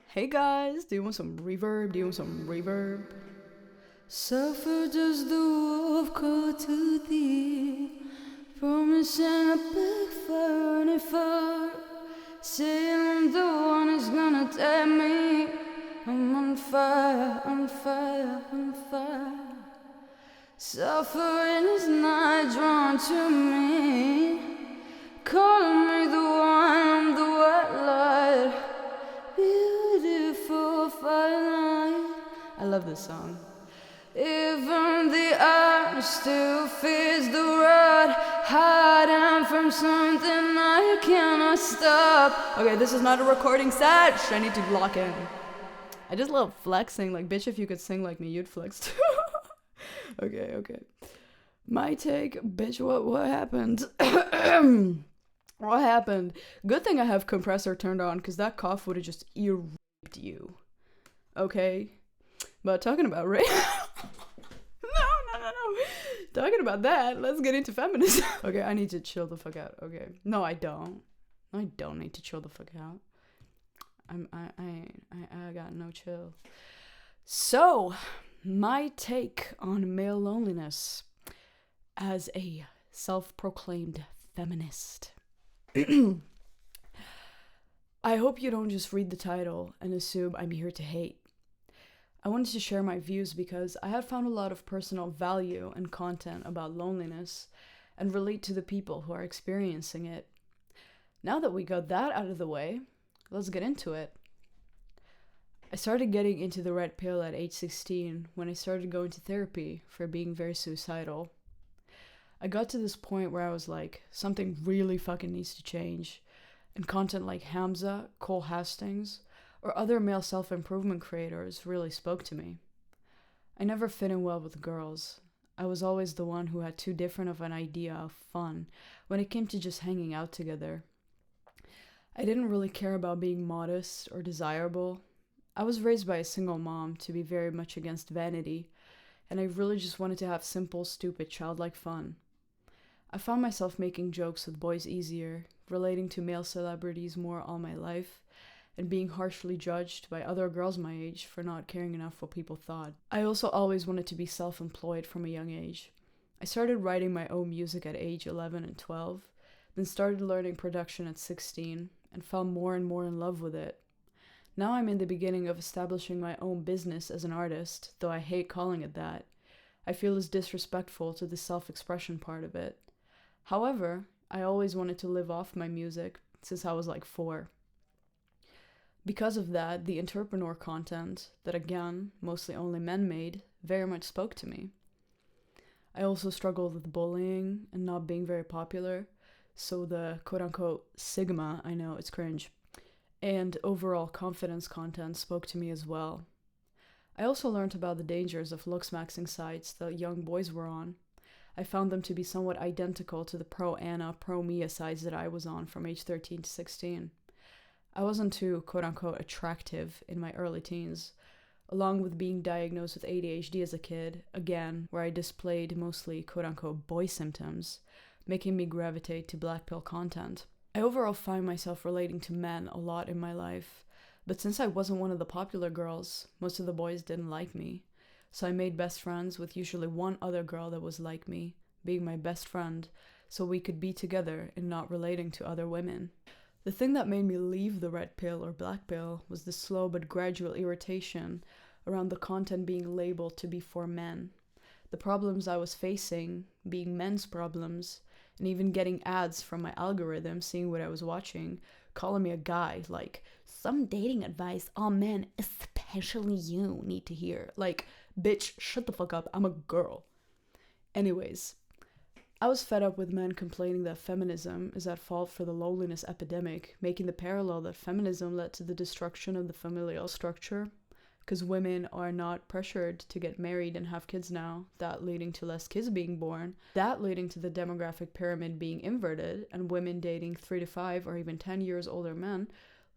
Hey guys, do you want some reverb? Do you want some reverb? Suffered as the wolf called to thee, promising a big fire and fire, saying the one is gonna take me. I'm on fire, on fire, on fire. Suffering is not drawn to me, calling me the one, the white light, beautiful firelight. I love this song. Even the eye still feels the rod, hiding from something I cannot stop. Okay, this is not a recording sesh. I need to lock in. I just love flexing. Like, bitch, if you could sing like me, you'd flex too. Okay. My take, bitch, what happened? What happened? Good thing I have compressor turned on, because that cough would have just ear-raped you. Okay? But talking about rape... No. Talking about that, let's get into feminism. Okay, I need to chill the fuck out. Okay. No, I don't. I don't need to chill the fuck out. I got no chill. So, my take on male loneliness as a self-proclaimed feminist. I hope you don't just read the title and assume I'm here to hate. I wanted to share my views because I have found a lot of personal value and content about loneliness and relate to the people who are experiencing it. Now that we got that out of the way, let's get into it. I started getting into the red pill at age 16 when I started going to therapy for being very suicidal. I got to this point where I was like, something really fucking needs to change, and content like Hamza, Cole Hastings, or other male self-improvement creators really spoke to me. I never fit in well with girls. I was always the one who had too different of an idea of fun when it came to just hanging out together. I didn't really care about being modest or desirable. I was raised by a single mom to be very much against vanity, and I really just wanted to have simple, stupid, childlike fun. I found myself making jokes with boys easier, relating to male celebrities more all my life, and being harshly judged by other girls my age for not caring enough what people thought. I also always wanted to be self-employed from a young age. I started writing my own music at age 11 and 12, then started learning production at 16, and fell more and more in love with it. Now I'm in the beginning of establishing my own business as an artist, though I hate calling it that. I feel it's disrespectful to the self-expression part of it. However, I always wanted to live off my music since I was like 4. Because of that, the entrepreneur content, that again, mostly only men made, very much spoke to me. I also struggled with bullying and not being very popular, so the quote-unquote sigma, I know, it's cringe, and overall confidence content spoke to me as well. I also learned about the dangers of looks-maxing sites that young boys were on. I found them to be somewhat identical to the pro-Anna, pro-Mia sites that I was on from age 13 to 16. I wasn't too quote-unquote attractive in my early teens, along with being diagnosed with ADHD as a kid, again, where I displayed mostly quote-unquote boy symptoms, making me gravitate to black pill content. I overall find myself relating to men a lot in my life, but since I wasn't one of the popular girls, most of the boys didn't like me, so I made best friends with usually one other girl that was like me, being my best friend, so we could be together and not relating to other women. The thing that made me leave the red pill or black pill was the slow but gradual irritation around the content being labeled to be for men. The problems I was facing being men's problems, and even getting ads from my algorithm seeing what I was watching, calling me a guy, like, some dating advice all men, especially you, need to hear. Like, bitch, shut the fuck up, I'm a girl. Anyways, I was fed up with men complaining that feminism is at fault for the loneliness epidemic, making the parallel that feminism led to the destruction of the familial structure, because women are not pressured to get married and have kids now, that leading to less kids being born, that leading to the demographic pyramid being inverted, and women dating 3 to 5 or even 10 years older men,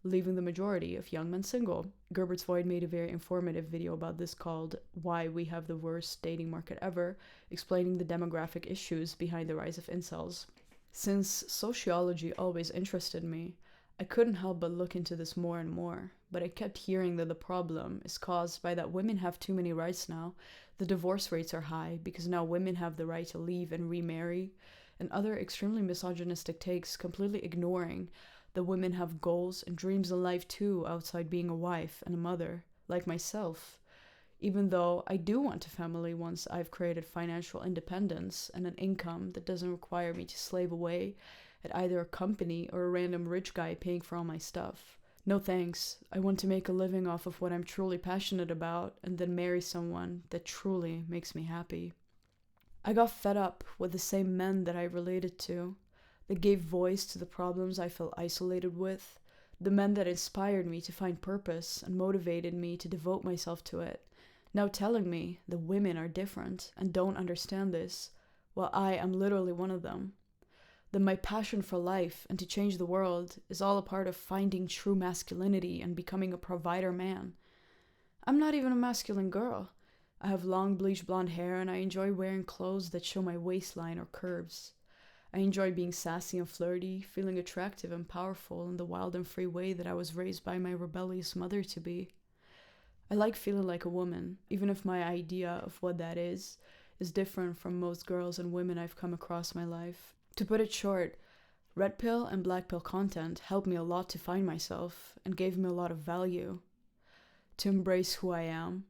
leaving the majority of young men single. Gerbert's Void made a very informative video about this called Why We Have the Worst Dating Market Ever, explaining the demographic issues behind the rise of incels. Since sociology always interested me, I couldn't help but look into this more and more, but I kept hearing that the problem is caused by that women have too many rights now. The divorce rates are high because now women have the right to leave and remarry, and other extremely misogynistic takes, completely ignoring that women have goals and dreams in life too outside being a wife and a mother, like myself. Even though I do want a family once I've created financial independence and an income that doesn't require me to slave away at either a company or a random rich guy paying for all my stuff. No thanks. I want to make a living off of what I'm truly passionate about and then marry someone that truly makes me happy. I got fed up with the same men that I related to, that gave voice to the problems I felt isolated with, the men that inspired me to find purpose and motivated me to devote myself to it, now telling me that women are different and don't understand this, while I am literally one of them. That my passion for life and to change the world is all a part of finding true masculinity and becoming a provider man. I'm not even a masculine girl. I have long bleached blonde hair and I enjoy wearing clothes that show my waistline or curves. I enjoy being sassy and flirty, feeling attractive and powerful in the wild and free way that I was raised by my rebellious mother to be. I like feeling like a woman, even if my idea of what that is different from most girls and women I've come across in my life. To put it short, red pill and black pill content helped me a lot to find myself and gave me a lot of value. To embrace who I am,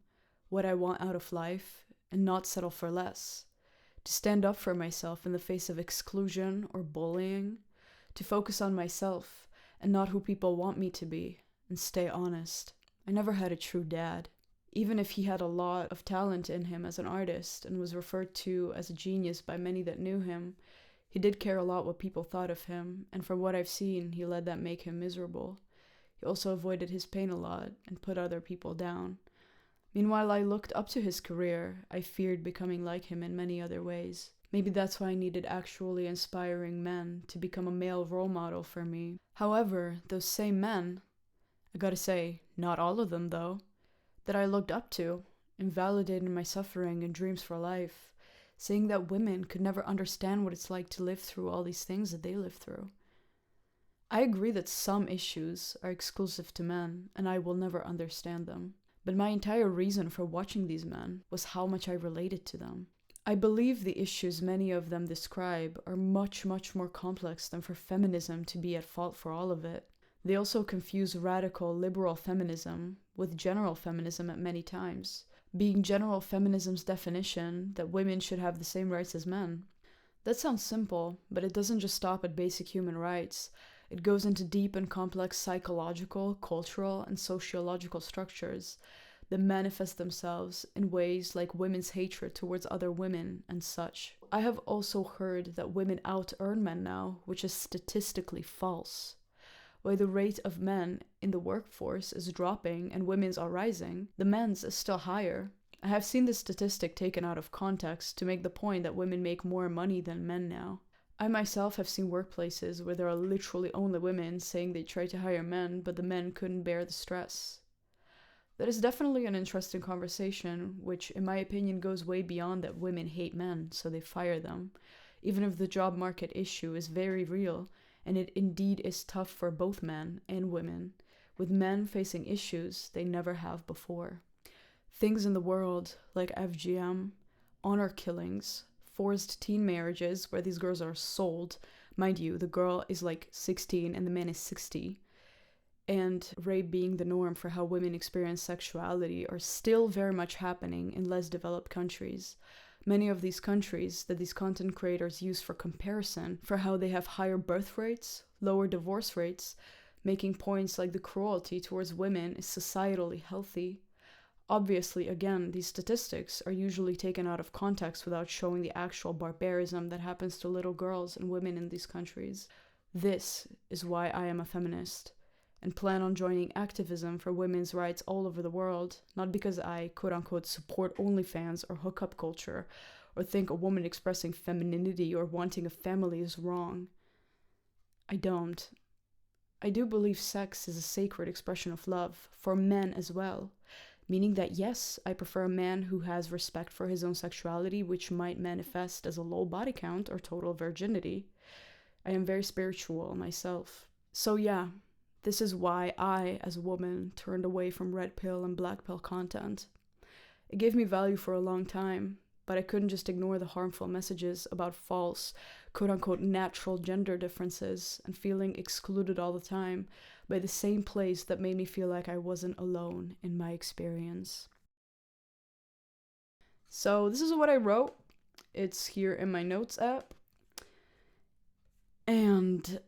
what I want out of life, and not settle for less. To stand up for myself in the face of exclusion or bullying. To focus on myself and not who people want me to be, and stay honest. I never had a true dad. Even if he had a lot of talent in him as an artist and was referred to as a genius by many that knew him, he did care a lot what people thought of him, and from what I've seen, he let that make him miserable. He also avoided his pain a lot and put other people down. Meanwhile, I looked up to his career. I feared becoming like him in many other ways. Maybe that's why I needed actually inspiring men to become a male role model for me. However, those same men, I gotta say, not all of them though, that I looked up to, invalidated my suffering and dreams for life, saying that women could never understand what it's like to live through all these things that they live through. I agree that some issues are exclusive to men, and I will never understand them. But my entire reason for watching these men was how much I related to them. I believe the issues many of them describe are much, much more complex than for feminism to be at fault for all of it. They also confuse radical liberal feminism with general feminism at many times, being general feminism's definition that women should have the same rights as men. That sounds simple, but it doesn't just stop at basic human rights. It goes into deep and complex psychological, cultural, and sociological structures that manifest themselves in ways like women's hatred towards other women and such. I have also heard that women out-earn men now, which is statistically false. While the rate of men in the workforce is dropping and women's are rising, the men's is still higher. I have seen this statistic taken out of context to make the point that women make more money than men now. I myself have seen workplaces where there are literally only women saying they tried to hire men, but the men couldn't bear the stress. That is definitely an interesting conversation, which in my opinion goes way beyond that women hate men, so they fire them, even if the job market issue is very real, and it indeed is tough for both men and women, with men facing issues they never have before. Things in the world like FGM, honor killings, forced teen marriages where these girls are sold, mind you, the girl is like 16 and the man is 60, and rape being the norm for how women experience sexuality are still very much happening in less developed countries. Many of these countries that these content creators use for comparison for how they have higher birth rates, lower divorce rates, making points like the cruelty towards women is societally healthy. Obviously, again, these statistics are usually taken out of context without showing the actual barbarism that happens to little girls and women in these countries. This is why I am a feminist, and plan on joining activism for women's rights all over the world, not because I quote-unquote support OnlyFans or hookup culture, or think a woman expressing femininity or wanting a family is wrong. I don't. I do believe sex is a sacred expression of love, for men as well, meaning that yes, I prefer a man who has respect for his own sexuality, which might manifest as a low body count or total virginity. I am very spiritual myself. So yeah, This is why I, as a woman, turned away from red pill and black pill content. It gave me value for a long time, but I couldn't just ignore the harmful messages about false, quote-unquote, natural gender differences and feeling excluded all the time by the same place that made me feel like I wasn't alone in my experience. So this is what I wrote. It's here in my notes app. And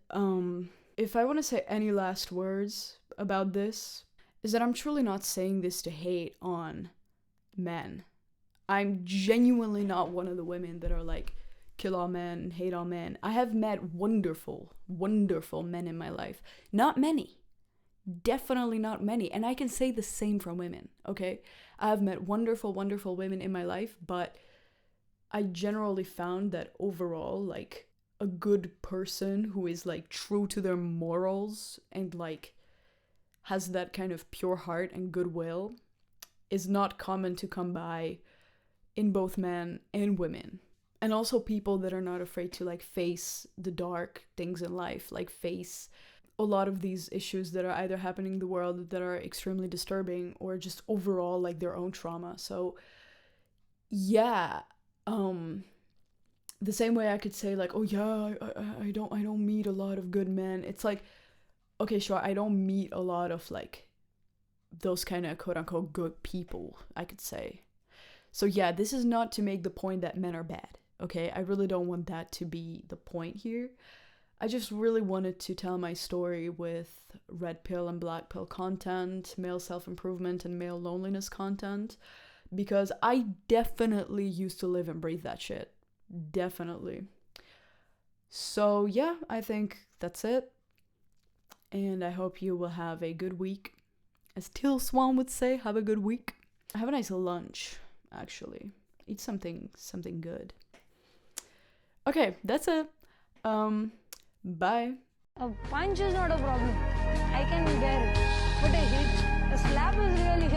if I want to say any last words about this, is that I'm truly not saying this to hate on men. I'm genuinely not one of the women that are like, kill all men, hate all men. I have met wonderful, wonderful men in my life. Not many. Definitely not many. And I can say the same from women, okay? I have met wonderful, wonderful women in my life, but I generally found that overall, like, a good person who is, like, true to their morals and, like, has that kind of pure heart and goodwill is not common to come by in both men and women. And also people that are not afraid to, like, face the dark things in life, like face a lot of these issues that are either happening in the world that are extremely disturbing or just overall, like, their own trauma. So, yeah, the same way I could say, like, oh yeah, I don't meet a lot of good men. It's like, okay, sure, I don't meet a lot of, like, those kind of quote-unquote good people, I could say. So yeah, this is not to make the point that men are bad, okay? I really don't want that to be the point here. I just really wanted to tell my story with red pill and black pill content, male self-improvement and male loneliness content, because I definitely used to live and breathe that shit. Definitely. So yeah, I think that's it. And I hope you will have a good week. As Till Swan would say, have a good week. Have a nice lunch, actually. Eat something good. Okay, that's it. Bye. A punch is not a problem. I can bear it. But a hit, a slap is really